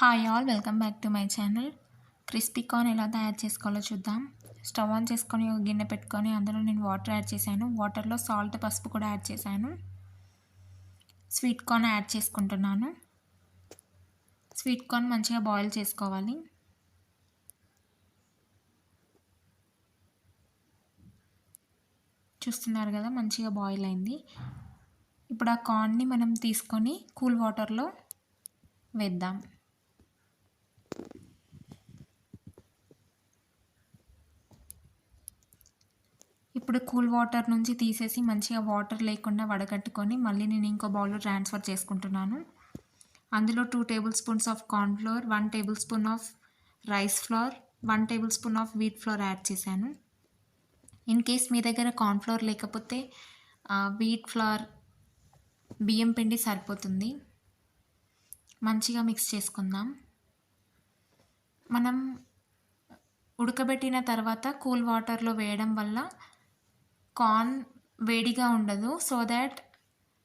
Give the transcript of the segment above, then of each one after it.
Hi all, welcome back to my channel. Crispy corn ఎలా తయారు చేసుకోవాలో చూద్దాం. స్టవ్ ఆన్ చేసుకొని ఒక గిన్నె పెట్టుకొని అందులో నేను వాటర్ యాడ్ చేశాను. వాటర్లో సాల్ట్, పసుపు కూడా యాడ్ చేశాను. స్వీట్ కార్న్ యాడ్ చేసుకుంటున్నాను. స్వీట్ కార్న్ మంచిగా బాయిల్ చేసుకోవాలి. చూస్తున్నారు కదా, మంచిగా బాయిల్ అయింది. ఇప్పుడు ఆ కార్న్ని మనం తీసుకొని కూల్ వాటర్లో వేద్దాం. ఇప్పుడు కూల్ వాటర్ నుంచి తీసేసి మంచిగా వాటర్ లేకుండా వడగట్టుకొని మళ్ళీ నేను ఇంకో బౌల్లో ట్రాన్స్ఫర్ చేసుకుంటున్నాను. అందులో 2 table spoons of corn flour, 1 table spoon of rice flour, 1 table spoon of wheat flour add చేశాను. ఇన్ కేస్ మీ దగ్గర కార్న్ ఫ్లోర్ లేకపోతే వీట్ ఫ్లోర్, బియ్యం పిండి సరిపోతుంది. మంచిగా మిక్స్ చేసుకుందాం. మనం ఉడకబెట్టిన తర్వాత కూల్ వాటర్లో వేయడం వల్ల కార్న్ వేడిగా ఉండదు. సో దాట్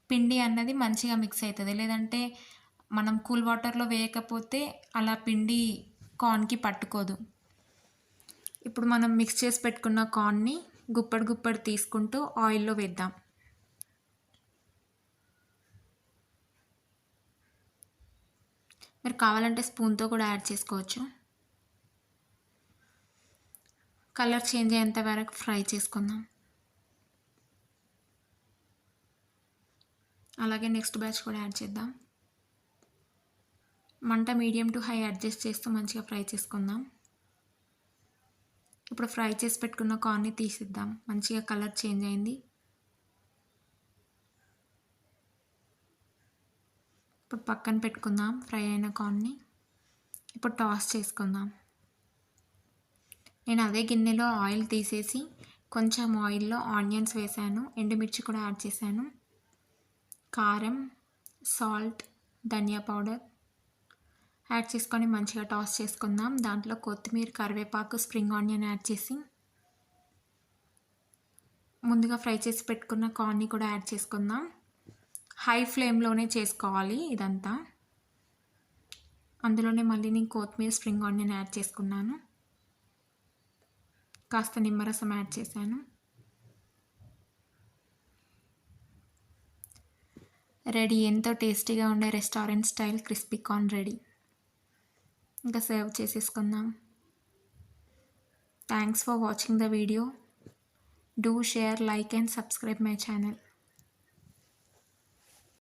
పిండి అన్నది మంచిగా మిక్స్ అవుతుంది. లేదంటే మనం కూల్ వాటర్లో వేయకపోతే అలా పిండి కార్న్కి పట్టుకోదు. ఇప్పుడు మనం మిక్స్ చేసి పెట్టుకున్న కార్న్ని గుప్పడి గుప్పడి తీసుకుంటూ ఆయిల్లో వేద్దాం. మీరు కావాలంటే స్పూన్తో కూడా యాడ్ చేసుకోవచ్చు. కలర్ చేంజ్ అయ్యేంత వరకు ఫ్రై చేసుకుందాం. అలాగే నెక్స్ట్ బ్యాచ్ కూడా యాడ్ చేద్దాం. మంట మీడియం టు హై అడ్జస్ట్ చేస్తూ మంచిగా ఫ్రై చేసుకుందాం. ఇప్పుడు ఫ్రై చేసి పెట్టుకున్న కార్న్ని తీసిద్దాం. మంచిగా కలర్ చేంజ్ అయింది. ఇప్పుడు పక్కన పెట్టుకుందాం ఫ్రై అయిన కార్న్ని. ఇప్పుడు టాస్ చేసుకుందాం. నేను అదే గిన్నెలో ఆయిల్ తీసేసి కొంచెం ఆయిల్లో ఆనియన్స్ వేసాను, ఎండుమిర్చి కూడా యాడ్ చేశాను, కారం, సాల్ట్, ధనియా పౌడర్ యాడ్ చేసుకొని మంచిగా టాస్ చేసుకుందాం. దాంట్లో కొత్తిమీర, కరివేపాకు, స్ప్రింగ్ ఆనియన్ యాడ్ చేసి ముందుగా ఫ్రై చేసి పెట్టుకున్న కార్న్ని కూడా యాడ్ చేసుకుందాం. హై ఫ్లేమ్లోనే చేసుకోవాలి ఇదంతా. అందులోనే మళ్ళీ నేను కొత్తిమీర, స్ప్రింగ్ ఆనియన్ యాడ్ చేసుకున్నాను. కాస్త నిమ్మరసం యాడ్ చేశాను. రెడీ. ఎంతో టేస్టీగా ఉండే restaurant style crispy corn ready. ఇంకా సర్వ్ చేసేసుకుందాం. Thanks for watching the video. Do share, like and subscribe my channel.